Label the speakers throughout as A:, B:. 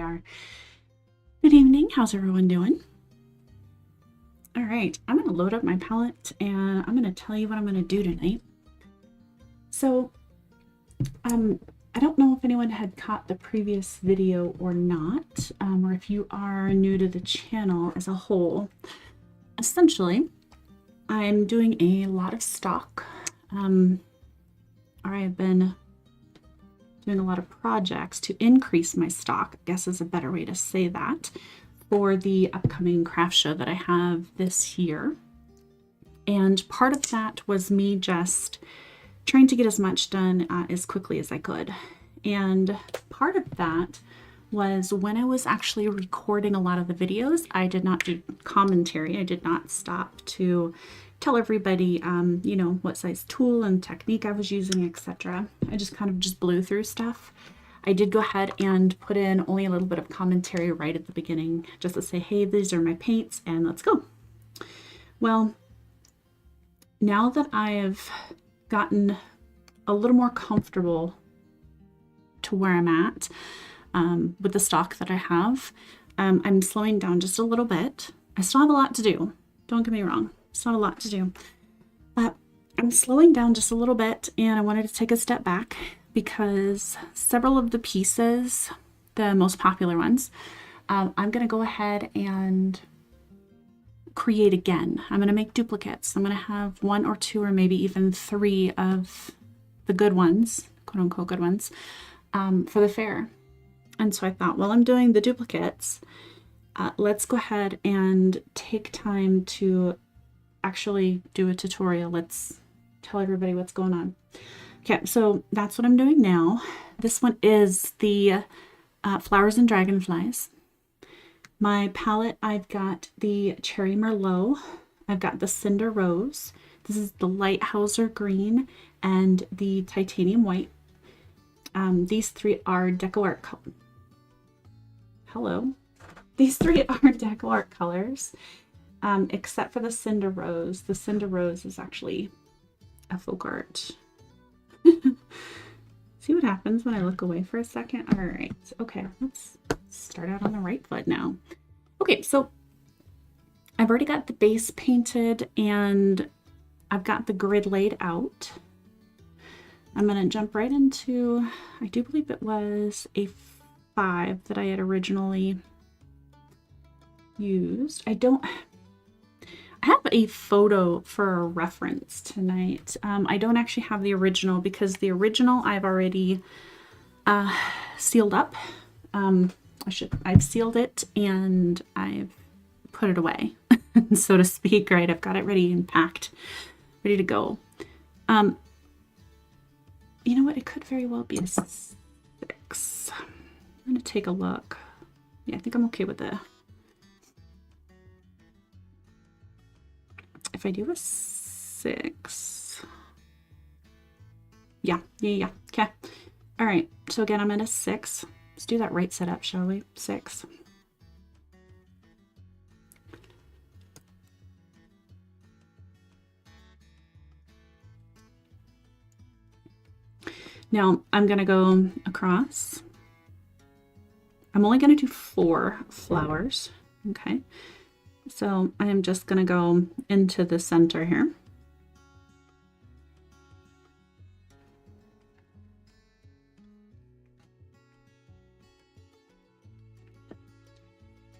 A: we are. Good evening. How's everyone doing? All right, I'm going to load up my palette and I'm going to tell you what I'm going to do tonight. So, I don't know if anyone had caught the previous video or not, or if you are new to the channel as a whole. Essentially, I'm doing a lot of stock. I have been doing a lot of projects to increase my stock, I guess is a better way to say that, for the upcoming craft show that I have this year. And part of that was me just trying to get as much done as quickly as I could. And part of that was when I was actually recording a lot of the videos, I did not do commentary. I did not stop to tell everybody, you know, what size tool and technique I was using, etc. I just kind of just blew through stuff. I did go ahead and put in only a little bit of commentary right at the beginning, just to say, hey, these are my paints and let's go. Well, now that I've gotten a little more comfortable to where I'm at with the stock that I have, I'm slowing down just a little bit. I still have a lot to do. Don't get me wrong. It's not a lot to do, but I'm slowing down just a little bit, and I wanted to take a step back because several of the pieces, the most popular ones, I'm going to go ahead and create again. I'm going to make duplicates. I'm going to have 1 or 2 or maybe even 3 of the good ones, quote unquote good ones, for the fair. And so I thought, while I'm doing the duplicates, let's go ahead and take time to actually do a tutorial. Let's tell everybody what's going on. Okay, so that's what I'm doing now. This one is the Flowers and Dragonflies. My palette, I've got the Cherry Merlot. I've got the Cinder Rose. This is the Lighthouser Green and the Titanium White. These 3 are deco art These 3 are deco art colors. Except for the Cinder Rose. The Cinder Rose is actually a folk art. See what happens when I look away for a second? All right. Okay, let's start out on the right foot now. Okay, so I've already got the base painted and I've got the grid laid out. I'm going to jump right into, I do believe it was a 5 that I had originally used. I have a photo for a reference tonight. I don't actually have the original because the original I've already sealed up. I've sealed it and I've put it away, so to speak, right? I've got it ready and packed, ready to go. You know what? It could very well be a 6. I'm gonna take a look. Yeah, I think I'm okay with the. If I do a 6, yeah, okay. All right, so again, I'm at a 6. Let's do that right setup, shall we? 6. Now I'm gonna go across. I'm only gonna do 4 flowers, okay? So I am just going to go into the center here.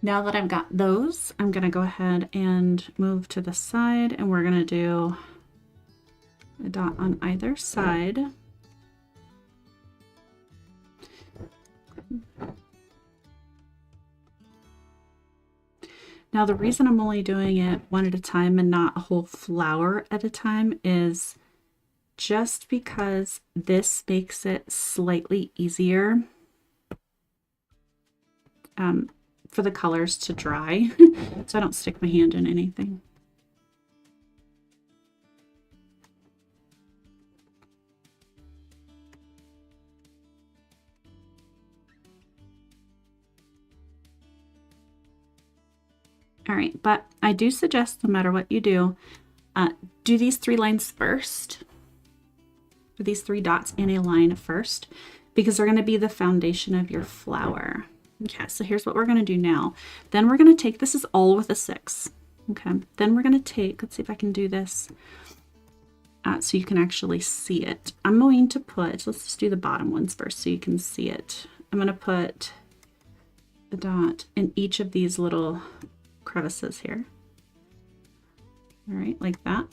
A: Now that I've got those, I'm going to go ahead and move to the side, and we're going to do a dot on either side. Now, the reason I'm only doing it 1 at a time and not a whole flower at a time is just because this makes it slightly easier for the colors to dry, so I don't stick my hand in anything. All right, but I do suggest, no matter what you do these 3 lines first, or these 3 dots in a line first, because they're going to be the foundation of your flower. Okay, so here's what we're going to do now. Then we're going to take, this is all with a 6. Okay, then we're going to take, let's see if I can do this so you can actually see it. I'm going to put, let's just do the bottom ones first so you can see it. I'm going to put the dot in each of these little crevices here. All right, like that.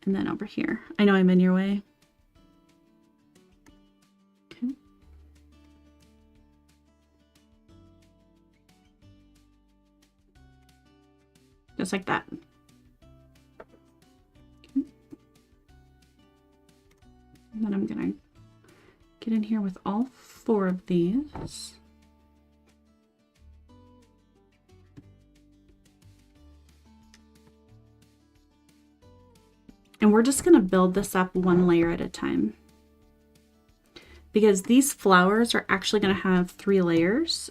A: And then over here. I know I'm in your way. Okay. Just like that. Okay. And then I'm gonna get in here with all 4 of these. And we're just going to build this up 1 layer at a time. Because these flowers are actually going to have 3 layers.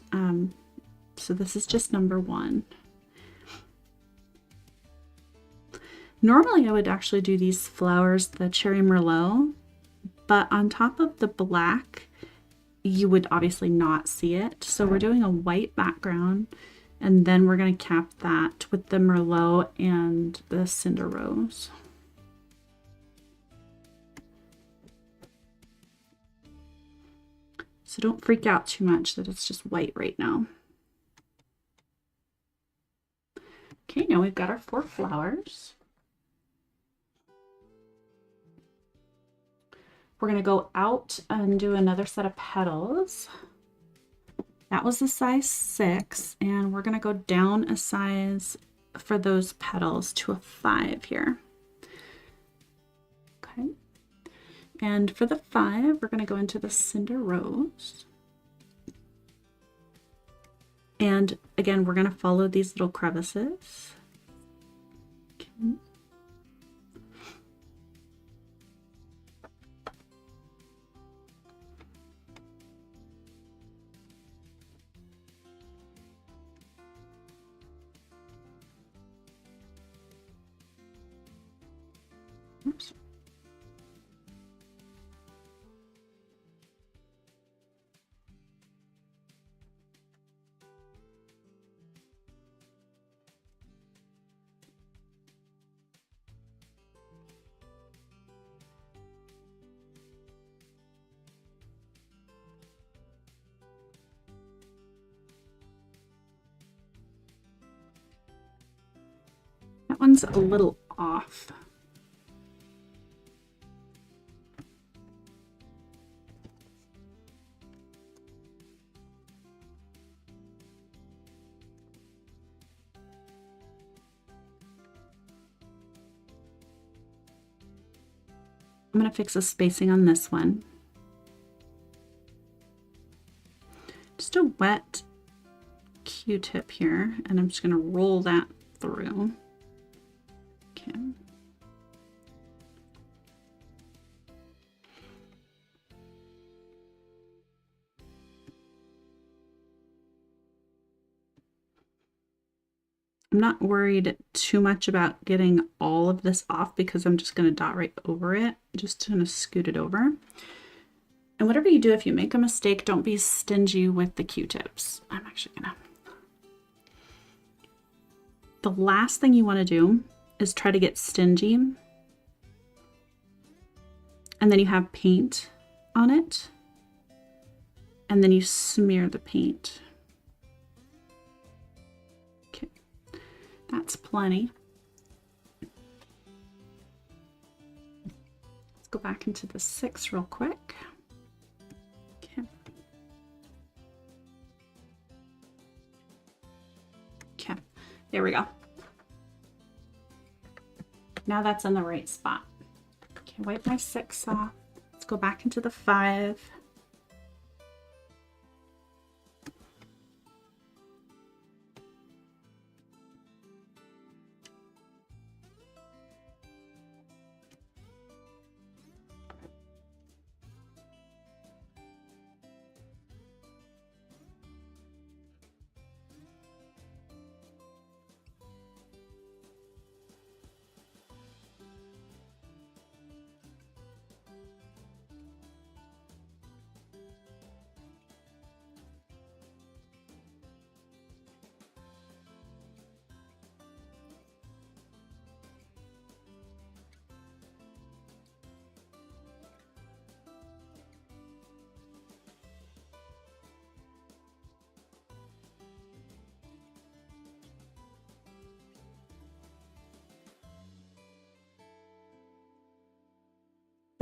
A: So this is just number 1. Normally I would actually do these flowers, the cherry merlot, but on top of the black, you would obviously not see it. So we're doing a white background, and then we're going to cap that with the merlot and the cinder rose. So don't freak out too much that it's just white right now. Okay, now we've got our 4 flowers. We're going to go out and do another set of petals. That was a size 6, and we're going to go down a size for those petals to a 5 here. Okay. And for the 5, we're going to go into the cinder rose. And again, we're going to follow these little crevices. Okay. Oops. That one's a little off. I'm going to fix the spacing on this one. Just a wet Q-tip here, and I'm just going to roll that through. Okay. I'm not worried too much about getting all of this off because I'm just going to dot right over it, just going to scoot it over. And whatever you do, if you make a mistake, don't be stingy with the Q-tips. I'm actually going to... The last thing you want to do is try to get stingy. And then you have paint on it. And then you smear the paint. Okay, that's plenty. Let's go back into the 6 real quick. Okay, there we go. Now that's in the right spot. Okay, wipe my 6 off. Let's go back into the 5.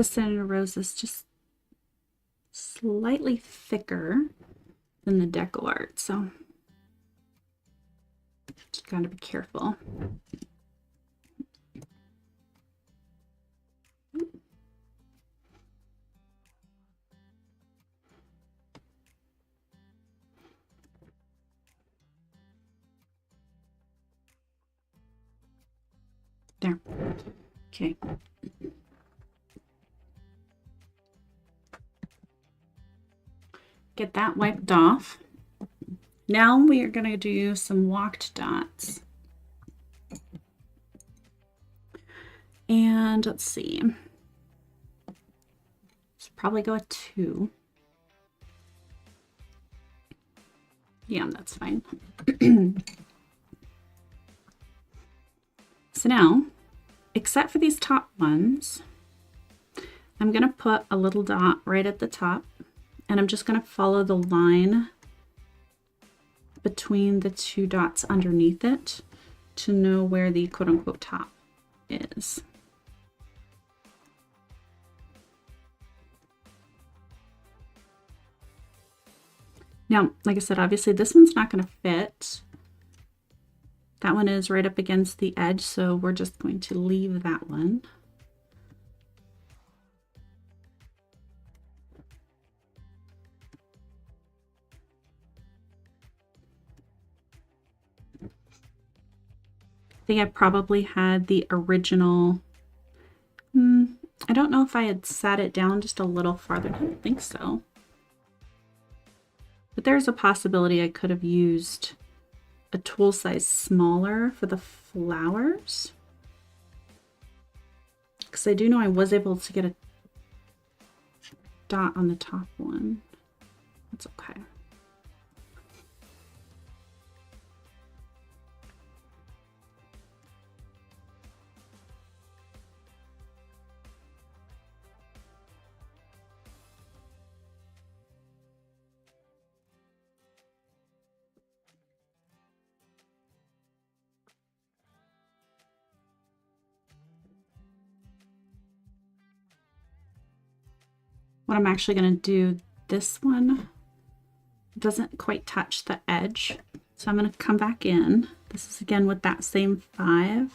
A: The Senator Rose is just slightly thicker than the deco art, so just gotta be careful. There. Okay. Get that wiped off. Now we are going to do some walked dots. And let's see. Let's probably go with 2. Yeah, that's fine. So now, except for these top ones, I'm going to put a little dot right at the top, and I'm just going to follow the line between the 2 dots underneath it to know where the quote-unquote top is. Now, like I said, obviously this one's not going to fit. That one is right up against the edge, so we're just going to leave that one. I think I probably had the original. I don't know if I had sat it down just a little farther. I don't think so. But there's a possibility I could have used a tool size smaller for the flowers, because I do know I was able to get a dot on the top one. That's okay. What I'm actually going to do, this one doesn't quite touch the edge, so I'm going to come back in. This is again with that same 5.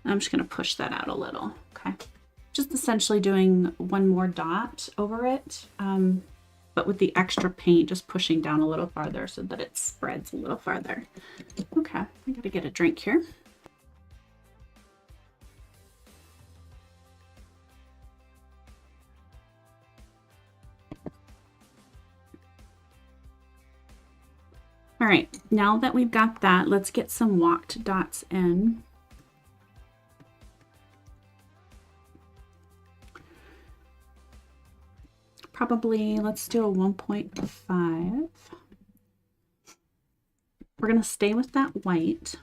A: I'm just going to push that out a little. Okay, just essentially doing one more dot over it, but with the extra paint just pushing down a little farther so that it spreads a little farther. Okay, I gotta get a drink here. All right, now that we've got that, let's get some walked dots in. Probably, let's do a 1.5. We're going to stay with that white.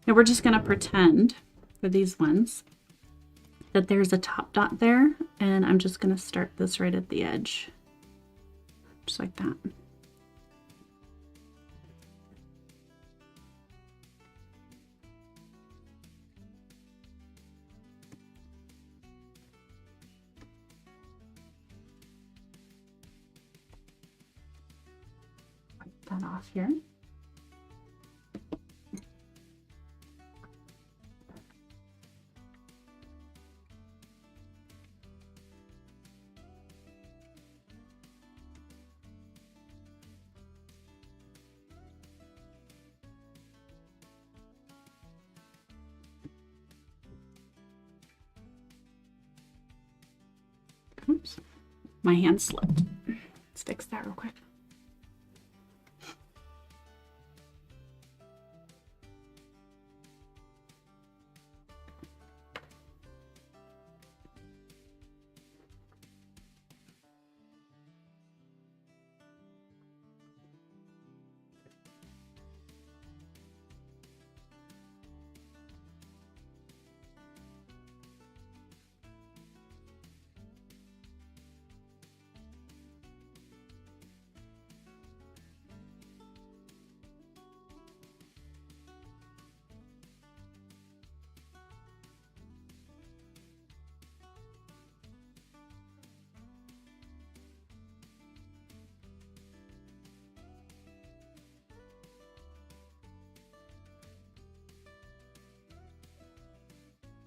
A: And we're just going to pretend for these ones that there's a top dot there, and I'm just going to start this right at the edge, just like that. Wipe that off here. Oops, my hand slipped. Let's fix that real quick.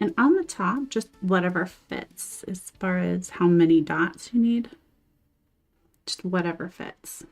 A: And on the top, just whatever fits as far as how many dots you need. Just whatever fits.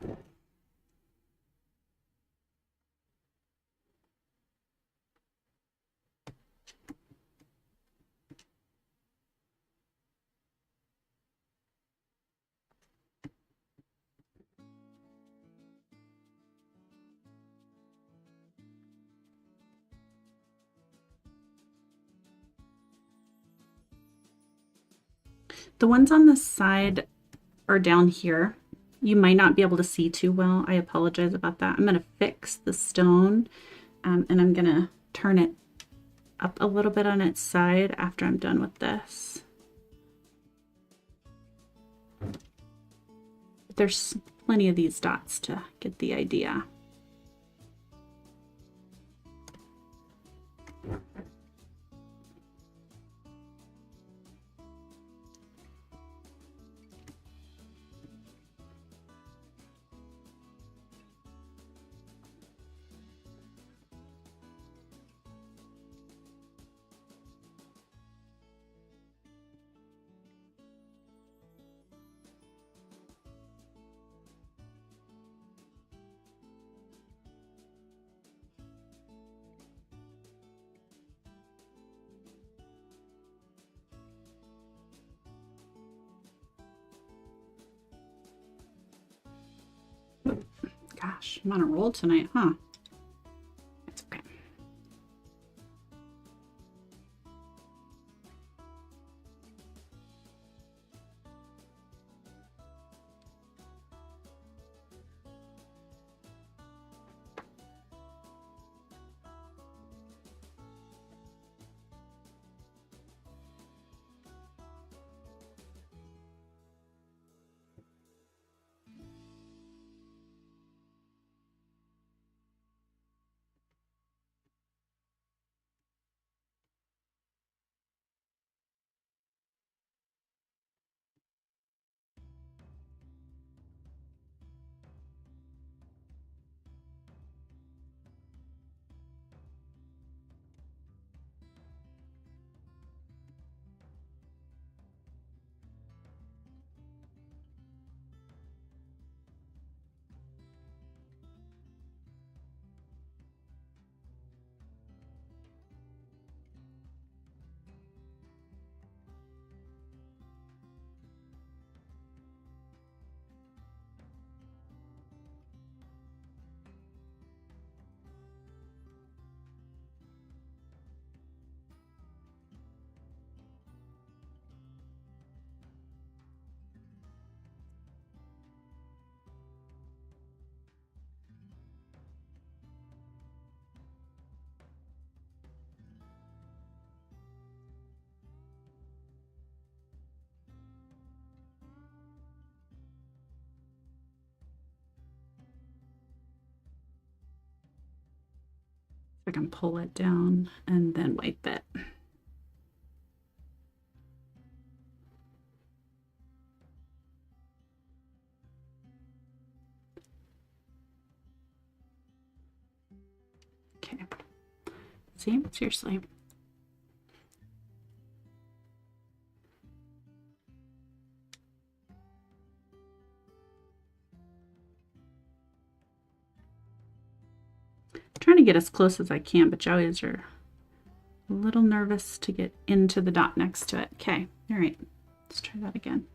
A: The ones on the side or down here, you might not be able to see too well. I apologize about that. I'm going to fix the stone and I'm going to turn it up a little bit on its side after I'm done with this. There's plenty of these dots to get the idea. Gosh, I'm on a roll tonight, huh? It's okay. I can pull it down and then wipe it. Okay. See, seriously. I'm trying to get as close as I can, but Joey's are a little nervous to get into the dot next to it. Okay, all right, let's try that again.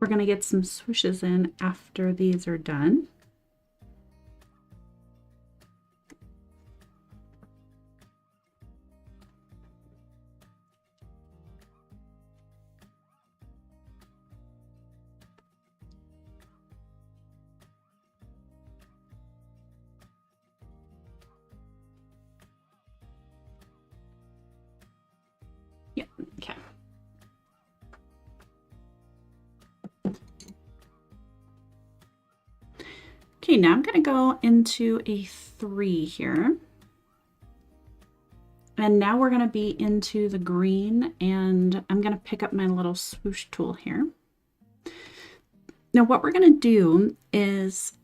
A: We're going to get some swooshes in after these are done. Yeah, okay. Okay, now I'm going to go into a 3 here. And now we're going to be into the green, and I'm going to pick up my little swoosh tool here. Now what we're going to do is,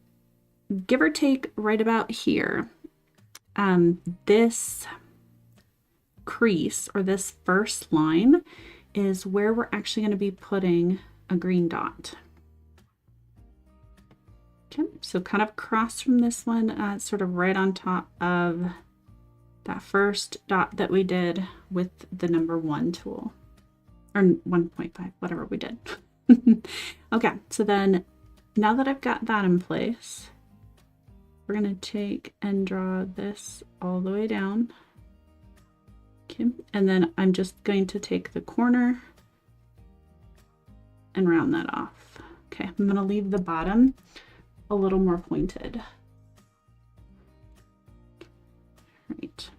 A: give or take right about here, this crease, or this first line, is where we're actually going to be putting a green dot. Okay, so kind of across from this one, sort of right on top of that first dot that we did with the number 1 tool, or 1.5, whatever we did. Okay, so then now that I've got that in place, we're going to take and draw this all the way down. Okay, and then I'm just going to take the corner and round that off. Okay, I'm going to leave the bottom a little more pointed. Right.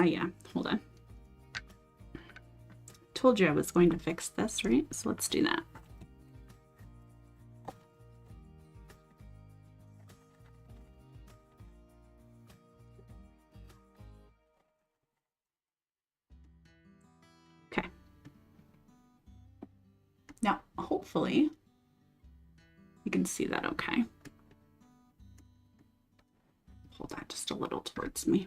A: Yeah, hold on. Told you I was going to fix this, right? So let's do that. Okay. Now, hopefully you can see that okay. Hold that just a little towards me.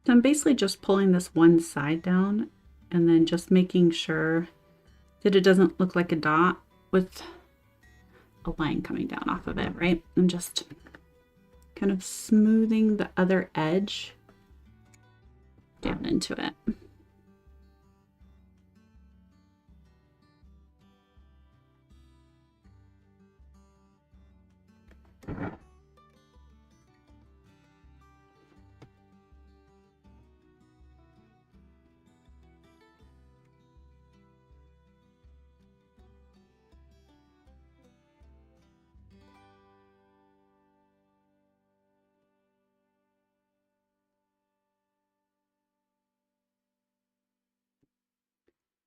A: So I'm basically just pulling this one side down and then just making sure that it doesn't look like a dot with a line coming down off of it, right? I'm just kind of smoothing the other edge down into it.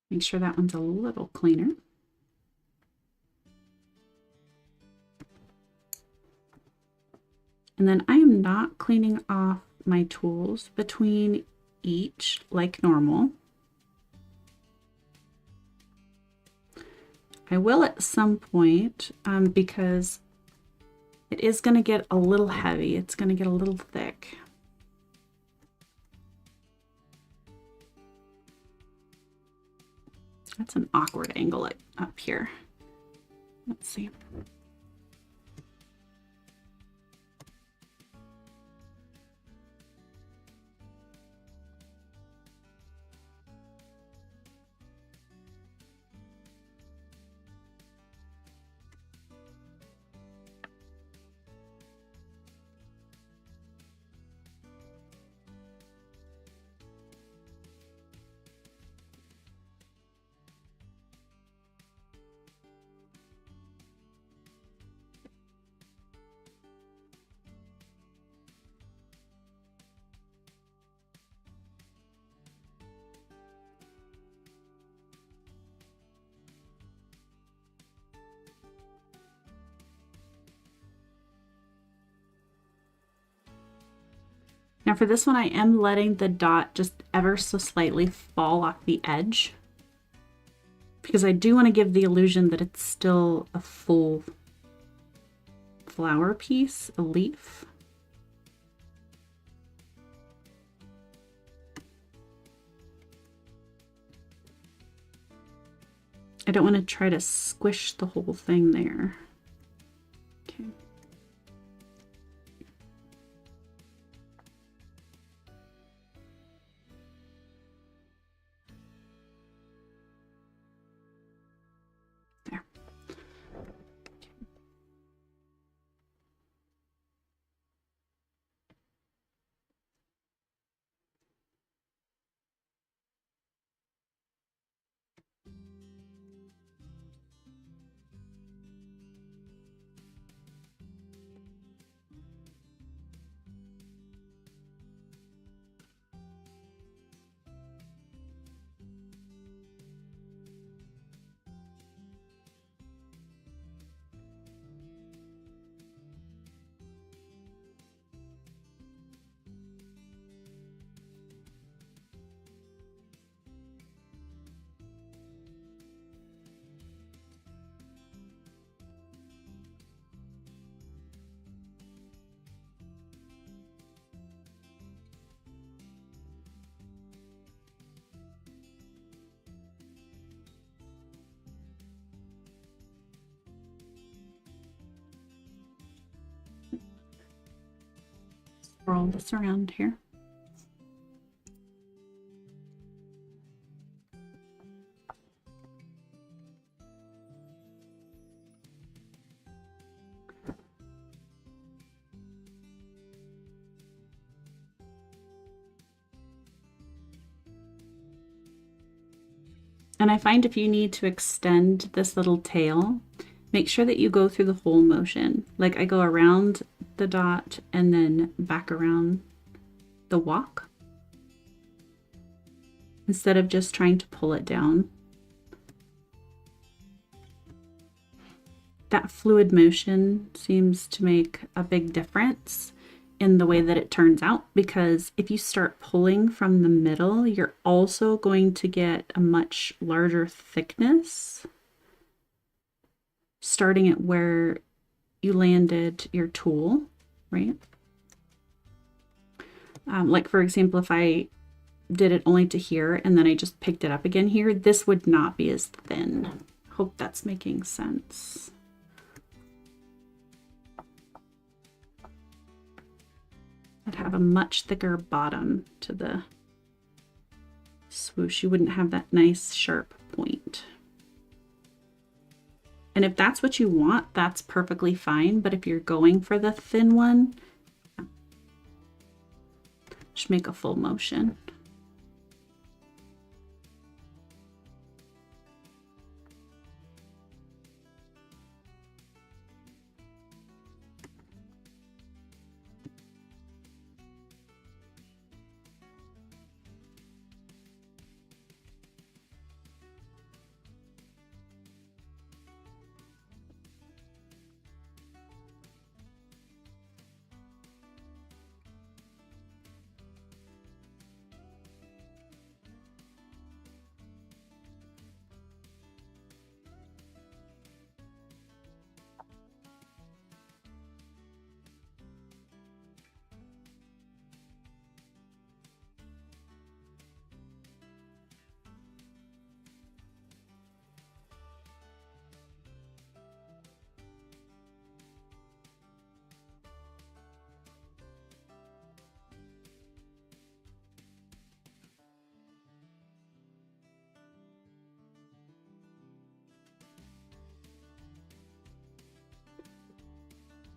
A: Make sure that one's a little cleaner. And then I am not cleaning off my tools between each like normal. I will at some point because it is going to get a little heavy. It's going to get a little thick. That's an awkward angle up here. Let's see. Now for this one, I am letting the dot just ever so slightly fall off the edge because I do want to give the illusion that it's still a full flower piece, a leaf. I don't want to try to squish the whole thing there. Okay. There. Roll this around here. And I find if you need to extend this little tail, make sure that you go through the whole motion. Like I go around the dot and then back around the walk instead of just trying to pull it down. That fluid motion seems to make a big difference in the way that it turns out, because if you start pulling from the middle, you're also going to get a much larger thickness starting at where you landed your tool, right? Like for example, if I did it only to here and then I just picked it up again here, this would not be as thin. Hope that's making sense. I'd have a much thicker bottom to the swoosh. You wouldn't have that nice sharp point. And if that's what you want, that's perfectly fine. But if you're going for the thin one, just make a full motion.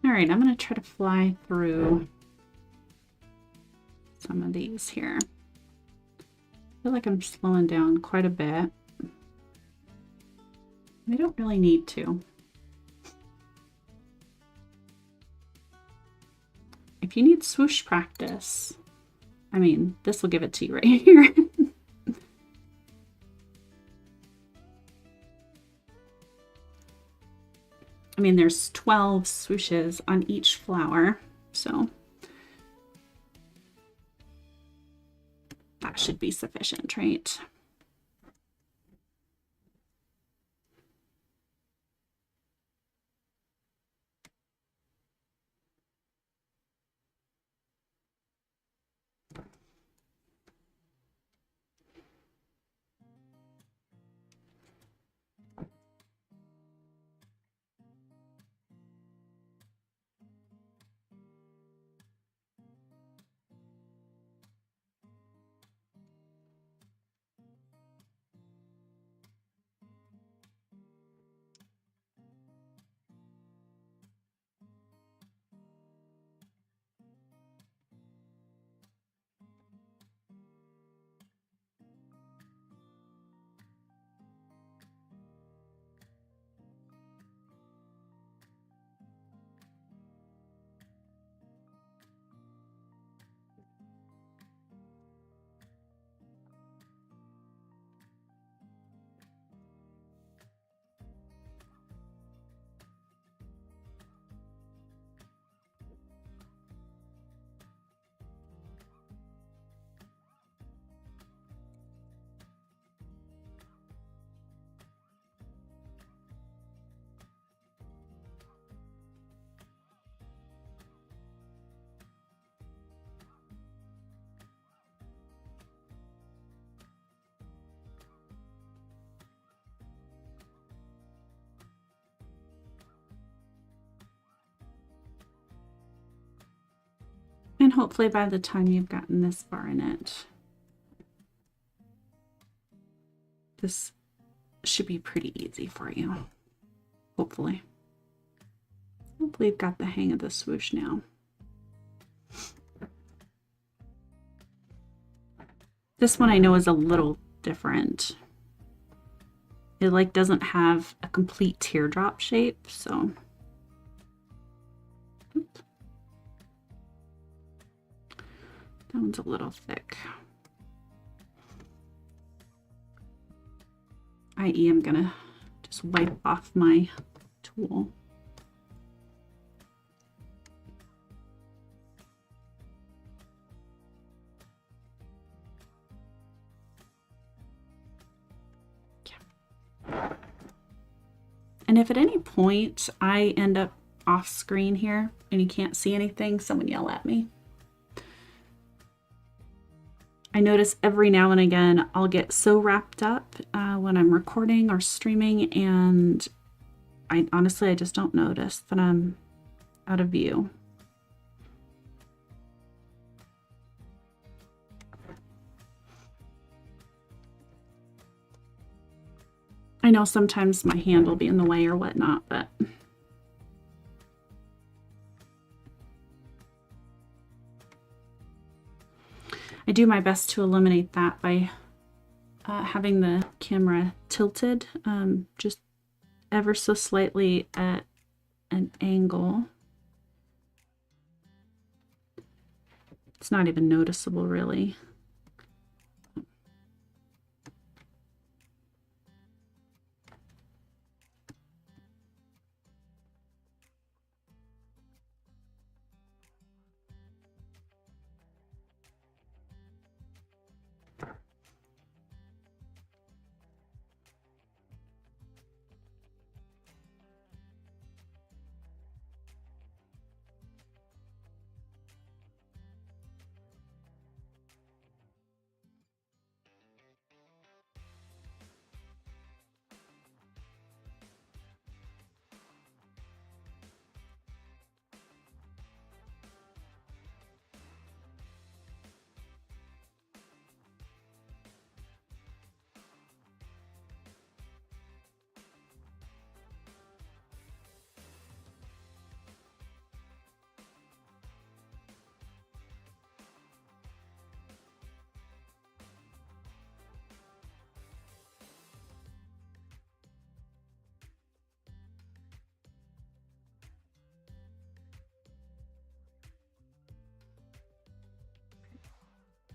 A: All right, I'm going to try to fly through some of these here. I feel like I'm slowing down quite a bit. I don't really need to. If you need swoosh practice, I mean, this will give it to you right here. I mean, there's 12 swooshes on each flower, so that should be sufficient, right? And hopefully by the time you've gotten this far in it, this should be pretty easy for you. Hopefully. Hopefully you've got the hang of the swoosh now. This one I know is a little different. It like doesn't have a complete teardrop shape, so. Oops. That one's a little thick. i.e. I'm gonna just wipe off my tool. And if at any point I end up off screen here and you can't see anything, someone yell at me. I notice every now and again I'll get so wrapped up when I'm recording or streaming, and I honestly just don't notice that I'm out of view. I know sometimes my hand will be in the way or whatnot, but I do my best to eliminate that by having the camera tilted just ever so slightly at an angle. It's not even noticeable, really.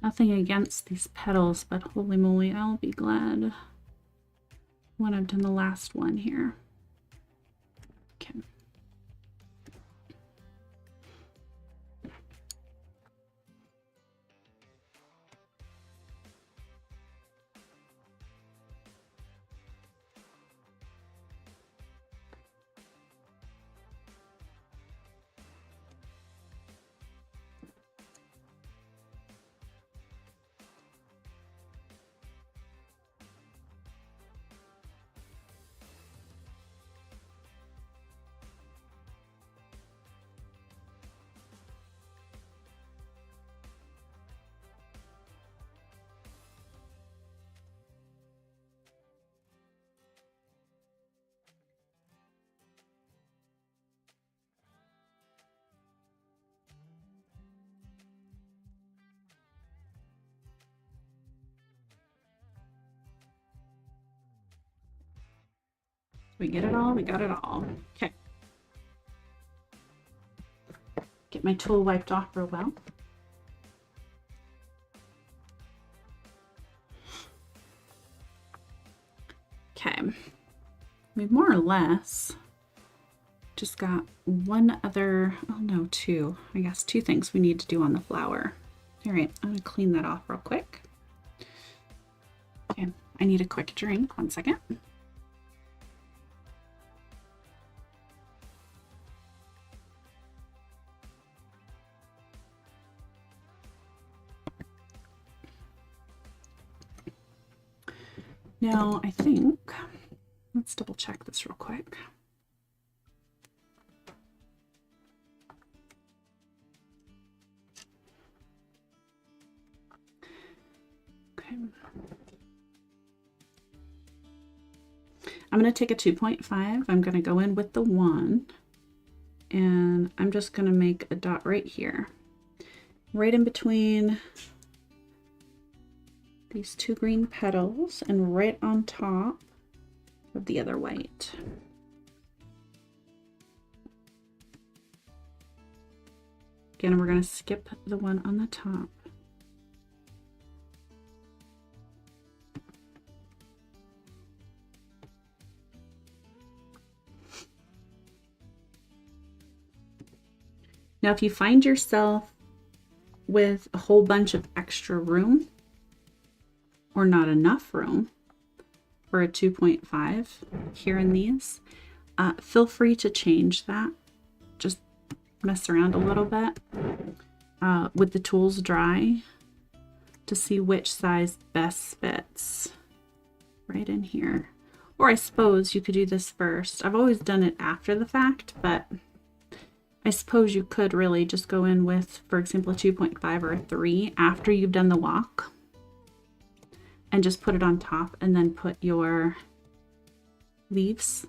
A: Nothing against these petals, but holy moly, I'll be glad when I've done the last one here. Okay. We get it all, we got it all. Okay. Get my tool wiped off real well. Okay. We've more or less just got one other, oh no, two. I guess two things we need to do on the flower. All right, I'm gonna clean that off real quick. Okay, I need a quick drink, 1 second. Now, I think, let's double check this real quick. Okay. I'm going to take a 2.5. I'm going to go in with the 1, and I'm just going to make a dot right here, right in between these two green petals and right on top of the other white. Again, we're going to skip the one on the top. Now, if you find yourself with a whole bunch of extra room, or not enough room for a 2.5 here in these, feel free to change that. Just mess around a little bit with the tools dry to see which size best fits right in here. Or I suppose you could do this first. I've always done it after the fact, but I suppose you could really just go in with, for example, a 2.5 or a 3 after you've done the walk, and just put it on top, and then put your leaves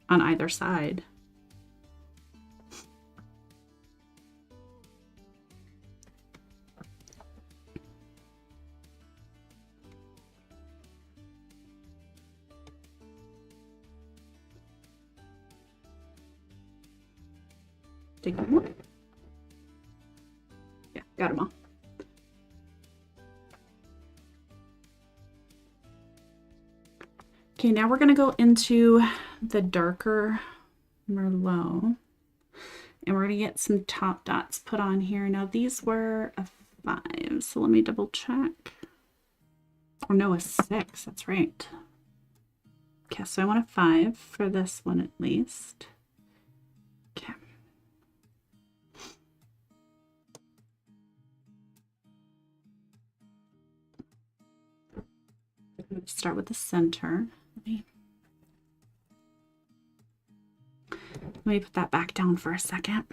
A: on either side. Take one more. Yeah, got them all. Okay, now we're going to go into the darker Merlot, and we're going to get some top dots put on here. Now these were a 5, so let me double check. Or no, a 6, that's right. Okay, so I want a 5 for this one at least. Okay. I'm going to start with the center. Let me put that back down for a second.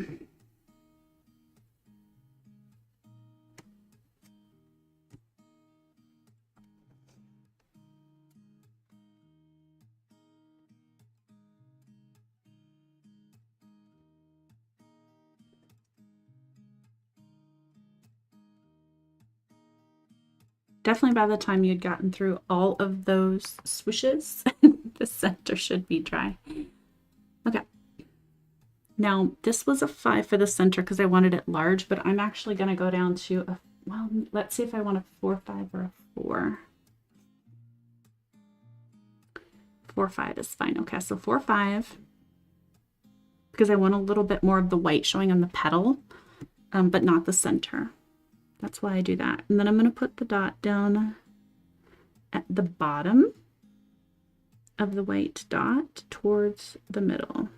A: Definitely by the time you'd gotten through all of those swishes, the center should be dry. Okay. Now, this was a 5 for the center because I wanted it large, but I'm actually going to go down to well, let's see if I want a 4-5 or a 4. 4-5 is fine. Okay, so 4-5, because I want a little bit more of the white showing on the petal, but not the center. That's why I do that. And then I'm going to put the dot down at the bottom of the white dot towards the middle.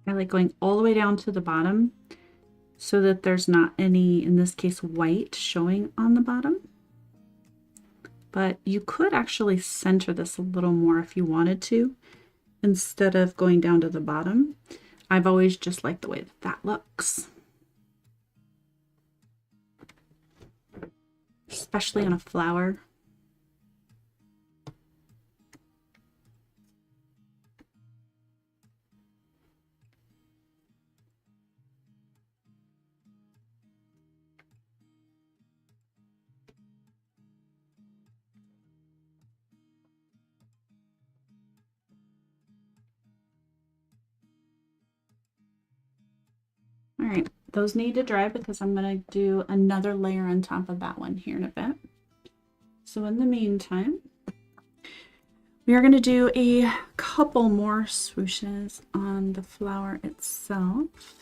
A: I like going all the way down to the bottom so that there's not any, in this case, white showing on the bottom. But you could actually center this a little more if you wanted to, instead of going down to the bottom. I've always just liked the way that that looks. Especially on a flower. All right, those need to dry because I'm going to do another layer on top of that one here in a bit. So in the meantime, we are going to do a couple more swooshes on the flower itself.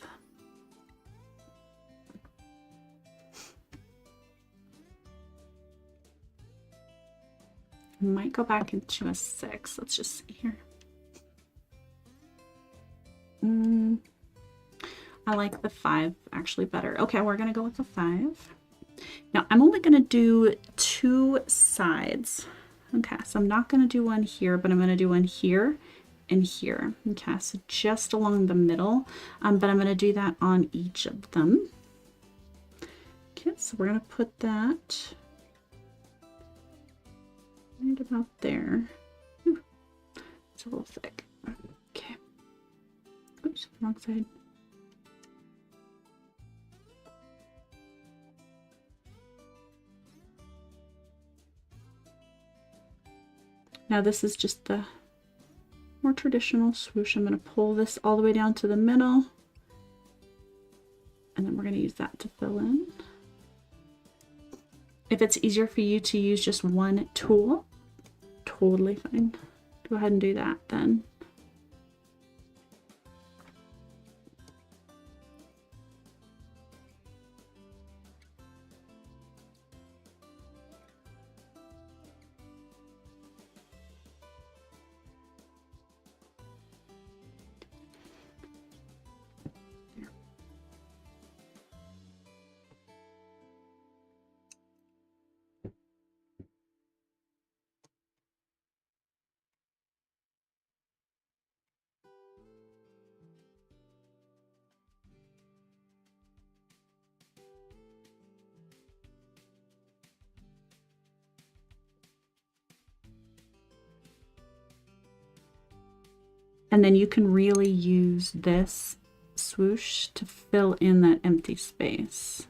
A: I might go back into a 6. Let's just see here. I like the 5 actually better. Okay, we're going to go with the 5. Now I'm only going to do 2 sides. Okay, so I'm not going to do one here, but I'm going to do one here and here. Okay, so just along the middle, but I'm going to do that on each of them. Okay, so we're going to put that right about there. Ooh, it's a little thick. Okay. Oops, wrong side. Now this is just the more traditional swoosh. I'm going to pull this all the way down to the middle, and then we're going to use that to fill in. If it's easier for you to use just one tool, totally fine. Go ahead and do that then. And then you can really use this swoosh to fill in that empty space.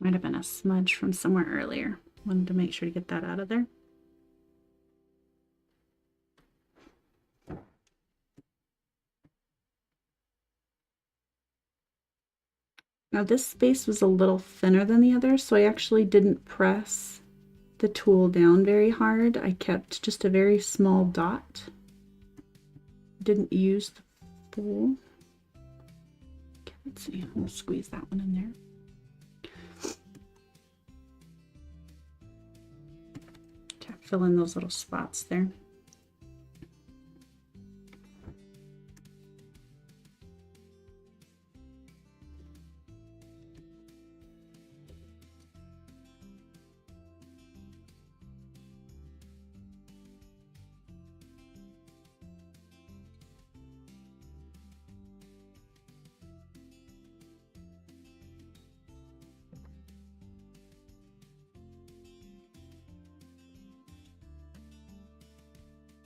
A: Might have been a smudge from somewhere earlier. Wanted to make sure to get that out of there. Now this space was a little thinner than the others, so I actually didn't press the tool down very hard. I kept just a very small dot. Didn't use the full. Okay, let's see, I'm gonna squeeze that one in there. Okay, fill in those little spots there.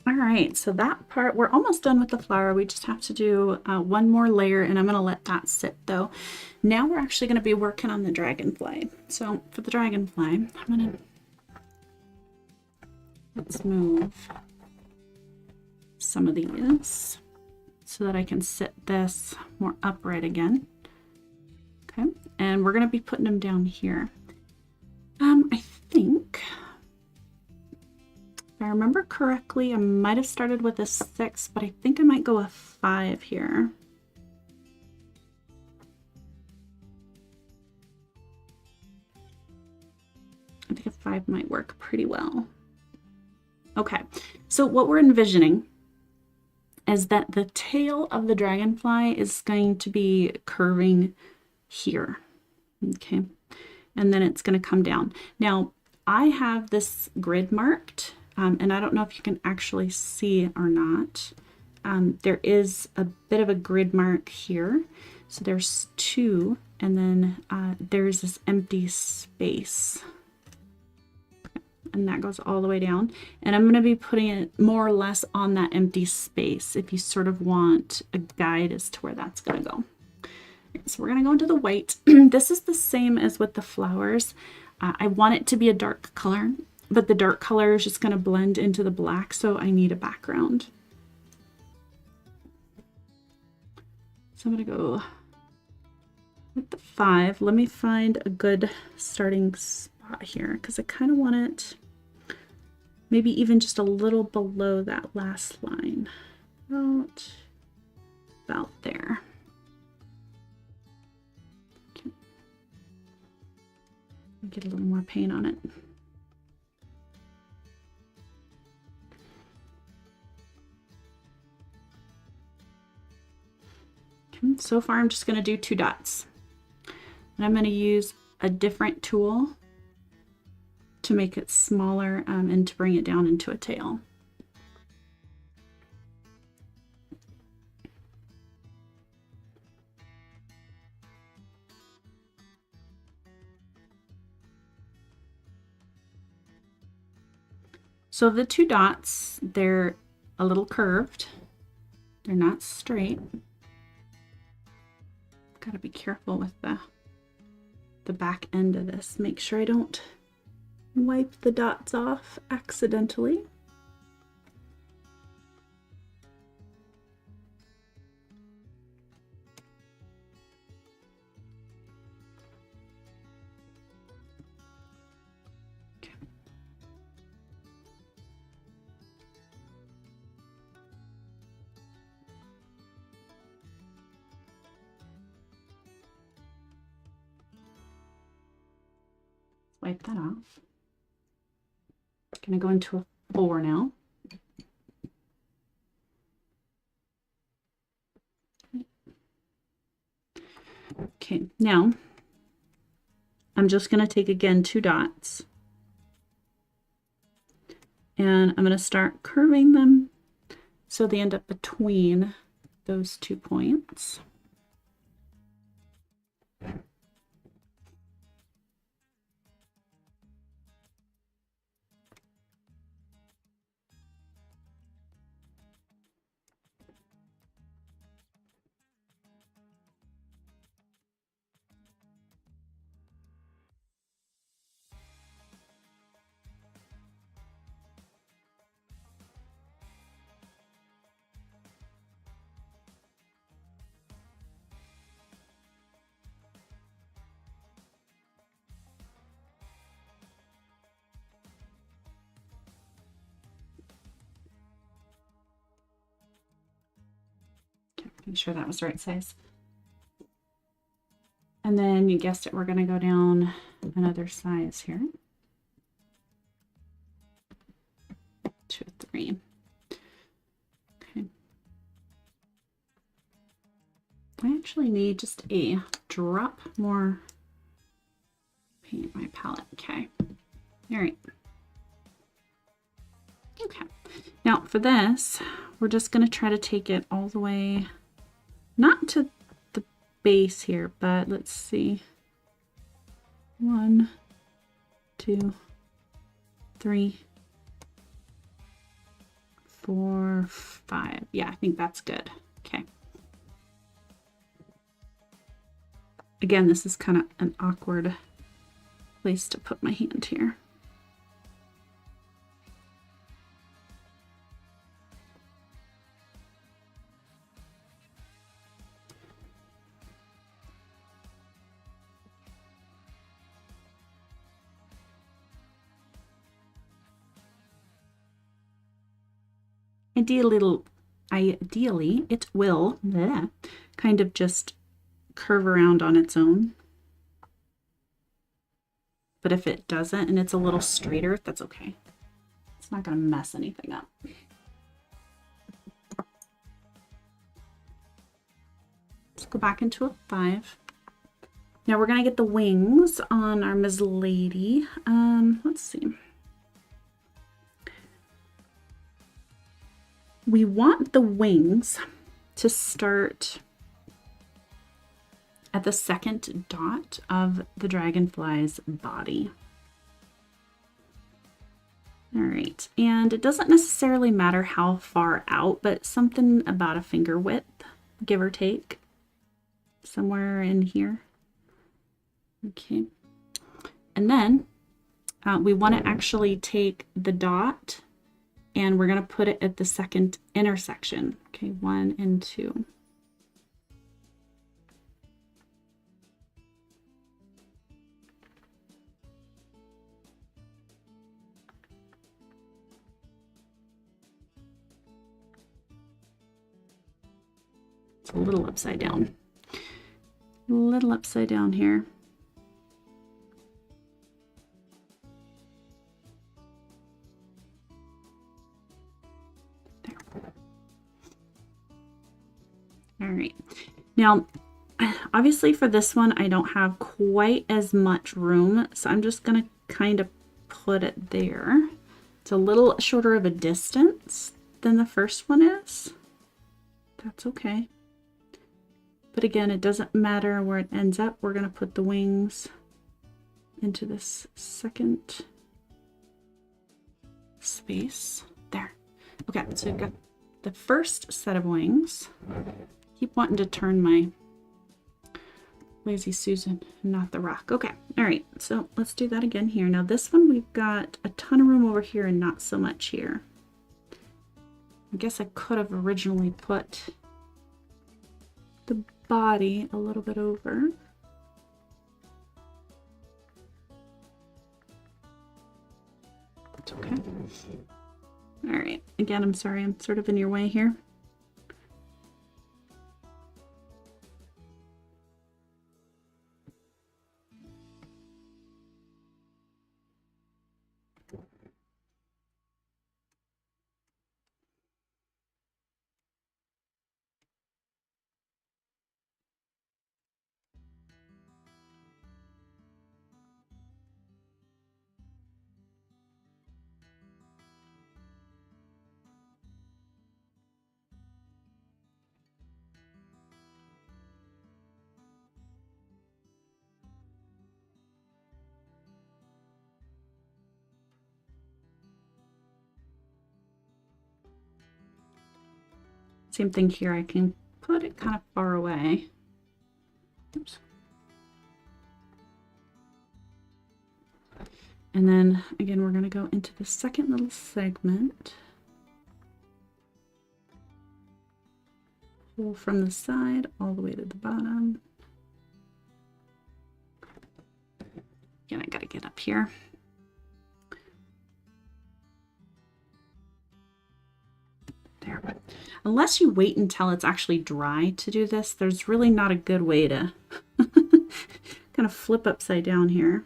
A: All right, so that part, we're almost done with the flower. We just have to do one more layer, and I'm going to let that sit though. Now we're actually going to be working on the dragonfly. So for the dragonfly, I'm going to, let's move some of these so that I can sit this more upright again. Okay, and we're going to be putting them down here. I think, if I remember correctly, I might have started with a 6, but I think I might go a 5 here. I think a 5 might work pretty well. Okay, so what we're envisioning is that the tail of the dragonfly is going to be curving here. Okay, and then it's going to come down. Now, I have this grid marked. And I don't know if you can actually see it or not. There is a bit of a grid mark here. So there's 2, and then there's this empty space. And that goes all the way down. And I'm going to be putting it more or less on that empty space if you sort of want a guide as to where that's going to go. So we're going to go into the white. This is the same as with the flowers. I want it to be a dark color, but the dark color is just going to blend into the black, so I need a background. So I'm going to go with the 5. Let me find a good starting spot here, because I kind of want it maybe even just a little below that last line. About there. Okay. Get a little more paint on it. Okay. So far I'm just going to do 2 dots. And I'm going to use a different tool to make it smaller and to bring it down into a tail. So the 2 dots, they're a little curved. They're not straight. Got to be careful with the back end of this. Make sure I don't wipe the dots off accidentally. Okay. Wipe that off. Going to go into a 4 now. Okay, now I'm just going to take again 2 dots and I'm going to start curving them so they end up between those 2 points. Make sure that was the right size. And then you guessed it, we're going to go down another size here. 2, 3. Okay. I actually need just a drop more paint in my palette. Okay. All right. Okay. Now for this, we're just going to try to take it all the way, not to the base here, but let's see. 1, 2, 3, 4, 5. Yeah, I think that's good. Okay. Again, this is kind of an awkward place to put my hand here. Ideally, it will kind of just curve around on its own. But if it doesn't and it's a little straighter, that's okay. It's not going to mess anything up. Let's go back into a 5. Now we're going to get the wings on our Ms. Lady. Let's see. We want the wings to start at the second dot of the dragonfly's body. All right, and it doesn't necessarily matter how far out, but something about a finger width, give or take, somewhere in here. Okay, and then we want to actually take the dot and we're going to put it at the second intersection. Okay, 1 and 2. It's a little upside down. A little upside down here. All right, now obviously for this one I don't have quite as much room, so I'm just going to kind of put it there. It's a little shorter of a distance than the first one is. That's okay. But again, it doesn't matter where it ends up. We're going to put the wings into this second space there. Okay, so we've got the first set of wings. Keep wanting to turn my Lazy Susan, not the rock. Okay, all right, so let's do that again here. Now this one, we've got a ton of room over here and not so much here. I guess I could have originally put the body a little bit over. It's okay. All right, again, I'm sorry, I'm sort of in your way here. Same thing here, I can put it kind of far away. Oops. And then again, we're going to go into the second little segment. Pull from the side all the way to the bottom. Again, I got to get up here. There. Unless you wait until it's actually dry to do this, there's really not a good way to kind of flip upside down here.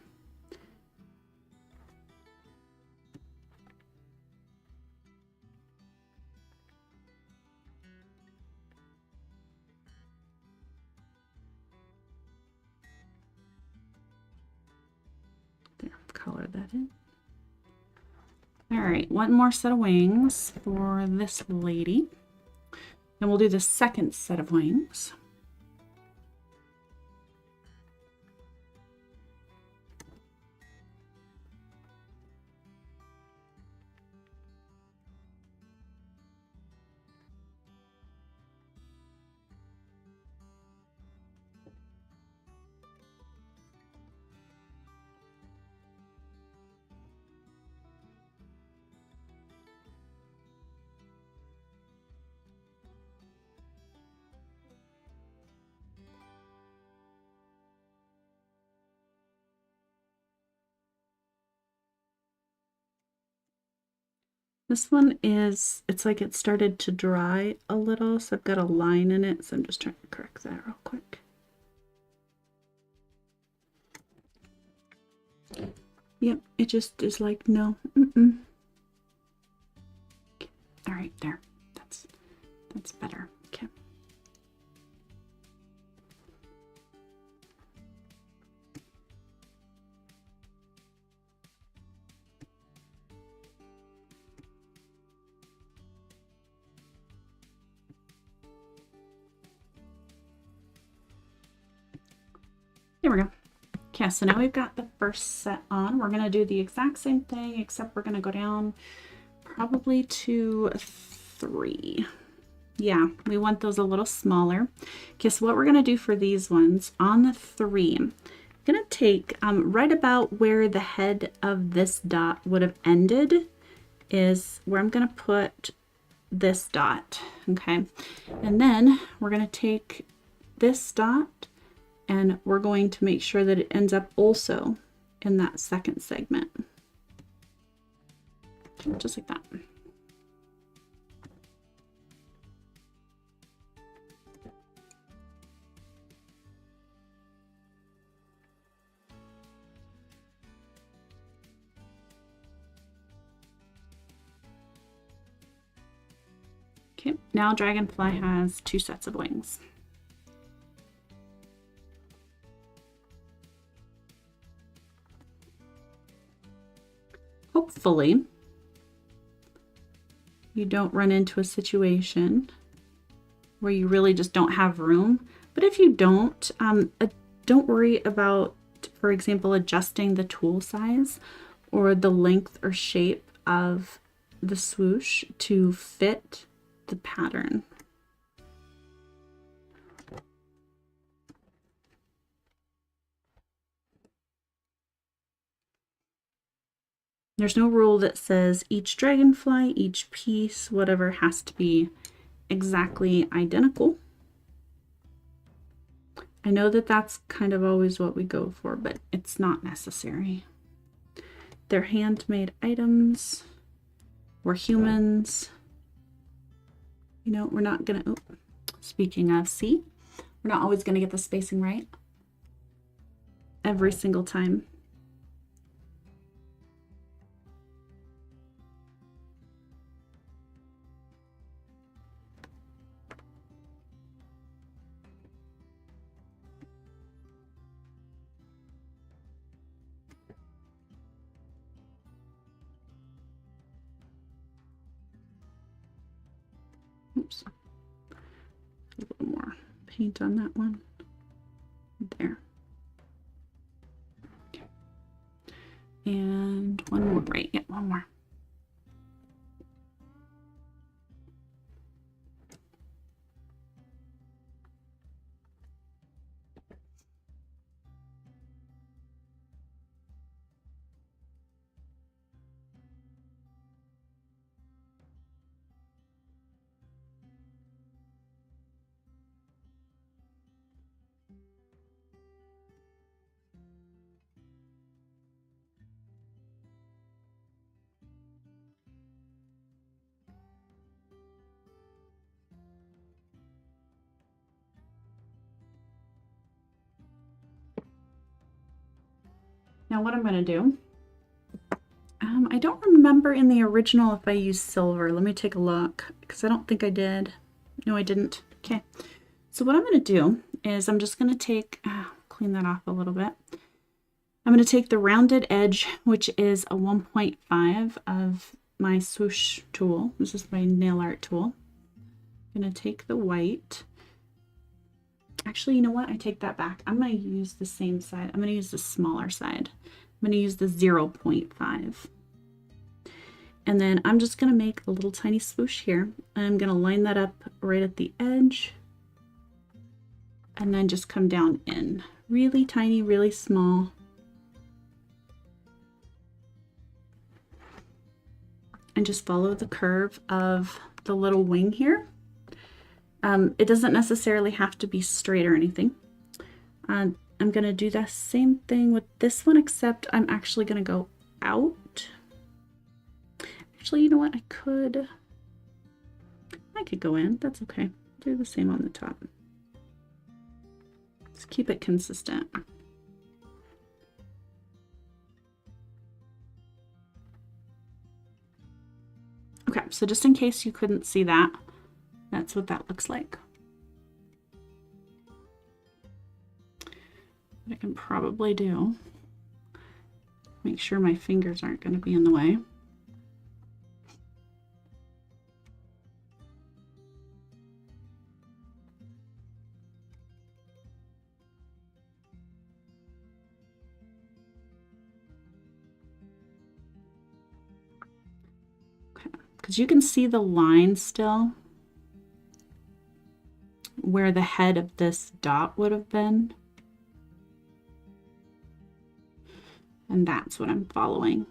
A: There, color that in. All right, one more set of wings for this lady. Then we'll do the second set of wings. This one is, it's like it started to dry a little, so I've got a line in it, so I'm just trying to correct that real quick. Yep, it just is like, no, All right, there, that's better, okay. There we go. Okay, so now we've got the first set on. We're going to do the exact same thing, except we're going to go down probably to 3. Yeah, we want those a little smaller. Okay, so what we're going to do for these ones, on the 3, I'm going to take right about where the head of this dot would have ended is where I'm going to put this dot, okay? And then we're going to take this dot and we're going to make sure that it ends up also in that second segment. Just like that. Okay, now Dragonfly has 2 sets of wings. Hopefully, you don't run into a situation where you really just don't have room. But if you don't worry about, for example, adjusting the tool size or the length or shape of the swoosh to fit the pattern. There's no rule that says each dragonfly, each piece, whatever, has to be exactly identical. I know that that's kind of always what we go for, but it's not necessary. They're handmade items. We're humans. You know, we're not gonna, speaking of, see, we're not always gonna get the spacing right every single time. Oops, a little more paint on that one. There. Okay. And one more, right? Yeah, one more. Now what I'm going to do, I don't remember in the original if I used silver. Let me take a look because I don't think I did. No, I didn't. Okay. So what I'm going to do is I'm just going to take, clean that off a little bit. I'm going to take the rounded edge, which is a 1.5 of my swoosh tool. This is my nail art tool. I'm going to take the white. Actually, you know what? I take that back. I'm going to use the same side. I'm going to use the smaller side. I'm going to use the 0.5. And then I'm just going to make a little tiny swoosh here. I'm going to line that up right at the edge. And then just come down in. Really tiny, really small. And just follow the curve of the little wing here. It doesn't necessarily have to be straight or anything. I'm going to do the same thing with this one, except I'm actually going to go out. Actually, you know what? I could go in. That's okay. Do the same on the top. Let's keep it consistent. Okay, so just in case you couldn't see that, that's what that looks like. What I can probably do, make sure my fingers aren't going to be in the way. Okay, because you can see the line still where the head of this dot would have been. And that's what I'm following.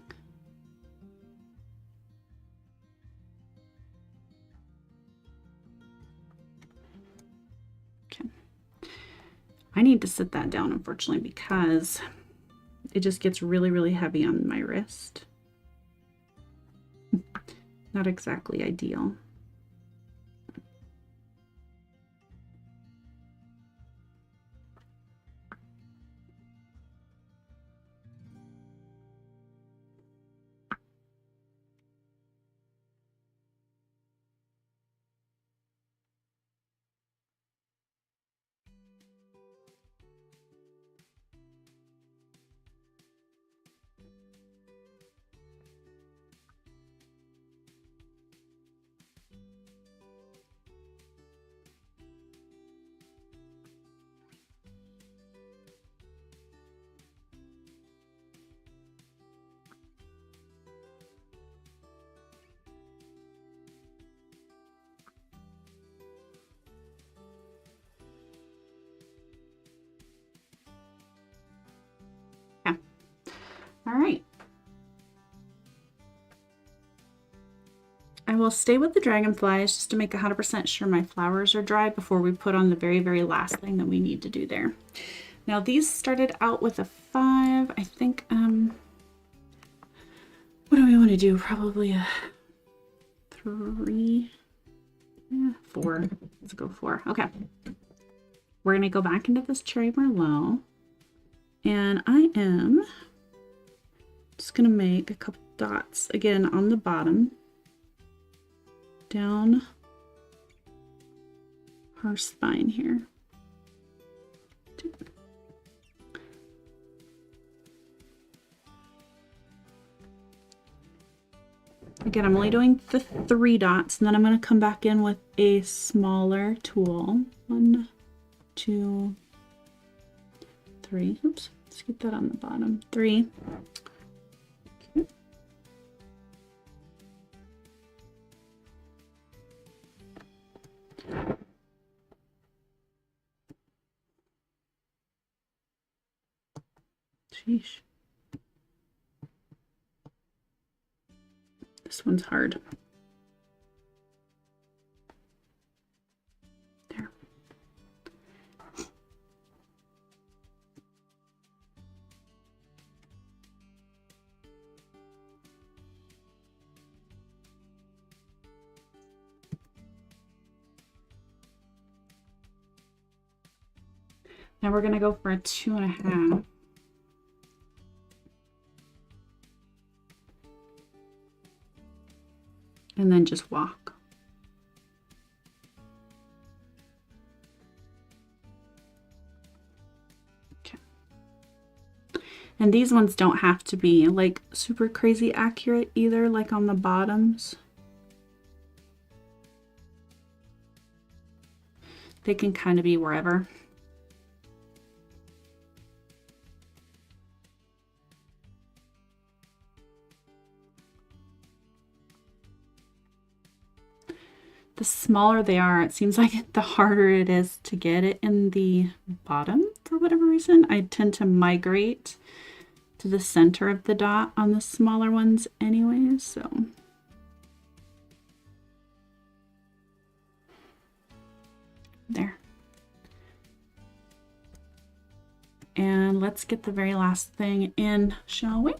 A: Okay. I need to sit that down, unfortunately, because it just gets really, really heavy on my wrist. Not exactly ideal. All right. I will stay with the dragonflies just to make 100% sure my flowers are dry before we put on the very, very last thing that we need to do there. Now these started out with a 5. I think, what do we want to do? Probably a 3, 4. Let's go 4. Okay. We're going to go back into this Cherry Merlot. And I am just going to make a couple dots again on the bottom, down her spine here. Again, I'm only doing the 3 dots, and then I'm going to come back in with a smaller tool. 1, 2, 3. Oops, let's get that on the bottom. 3. Okay. Sheesh. This one's hard. There. Now we're going to go for a 2.5. and then just walk. Okay. And these ones don't have to be like super crazy accurate either, like on the bottoms. They can kind of be wherever. The smaller they are, it seems like the harder it is to get it in the bottom for whatever reason. I tend to migrate to the center of the dot on the smaller ones anyways, so. There. And let's get the very last thing in, shall we?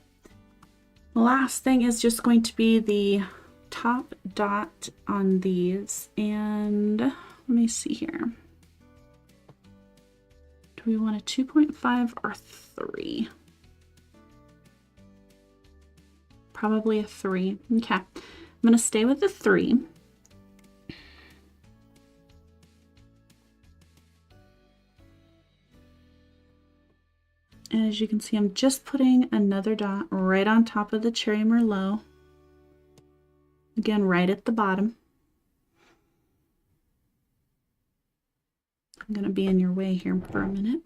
A: The last thing is just going to be the top dot on these, and let me see here. Do we want a 2.5 or 3? Probably a 3. Okay, I'm gonna stay with the 3. And as you can see, I'm just putting another dot right on top of the Cherry Merlot. Again, right at the bottom. I'm going to be in your way here for a minute.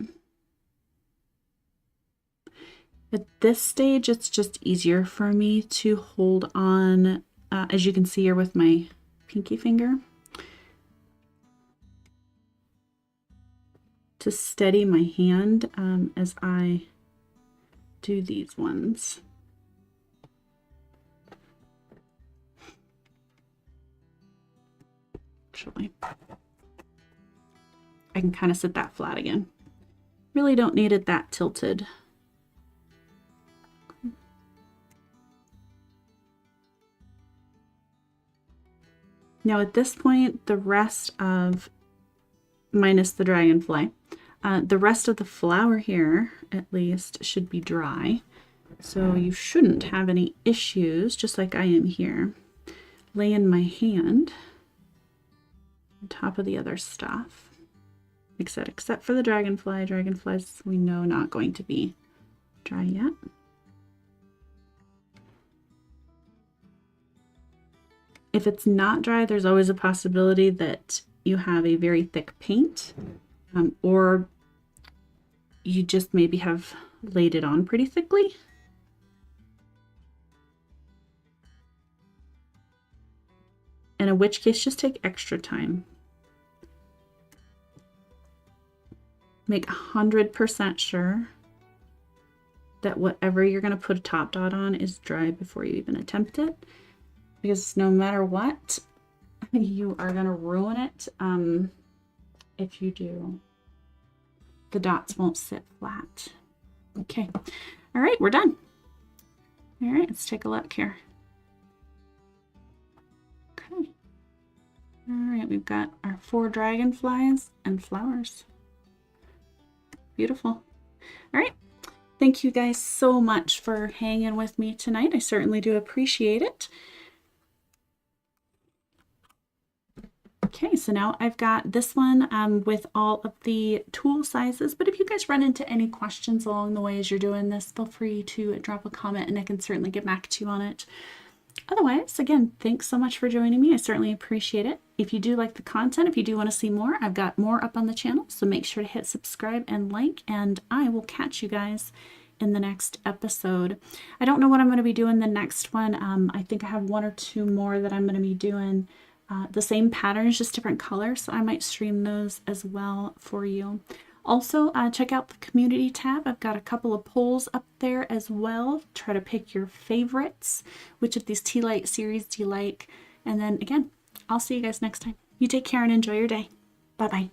A: At this stage, it's just easier for me to hold on, as you can see here with my pinky finger, to steady my hand as I do these ones. Actually, I can kind of sit that flat again. Really don't need it that tilted. Now at this point, the rest of, minus the dragonfly, the rest of the flower here, at least, should be dry. So you shouldn't have any issues, just like I am here. Lay in my hand on top of the other stuff. Like I said, except for the dragonfly. Dragonflies, we know, not going to be dry yet. If it's not dry, there's always a possibility that you have a very thick paint, or you just maybe have laid it on pretty thickly. And in which case, just take extra time. Make 100% sure that whatever you're going to put a top dot on is dry before you even attempt it. Because no matter what, you are going to ruin it if you do. The dots won't sit flat. Okay. All right, we're done. All right, let's take a look here. Okay. All right, we've got our 4 dragonflies and flowers. Beautiful. All right. Thank you guys so much for hanging with me tonight. I certainly do appreciate it. Okay, so now I've got this one with all of the tool sizes, but if you guys run into any questions along the way as you're doing this, feel free to drop a comment and I can certainly get back to you on it. Otherwise, again, thanks so much for joining me. I certainly appreciate it. If you do like the content, if you do want to see more, I've got more up on the channel, so make sure to hit subscribe and like, and I will catch you guys in the next episode. I don't know what I'm going to be doing the next one. I think I have 1 or 2 more that I'm going to be doing. The same patterns, just different colors, so I might stream those as well for you. Also, check out the community tab. I've got a couple of polls up there as well. Try to pick your favorites. Which of these Tealight series do you like? And then again, I'll see you guys next time. You take care and enjoy your day. Bye-bye.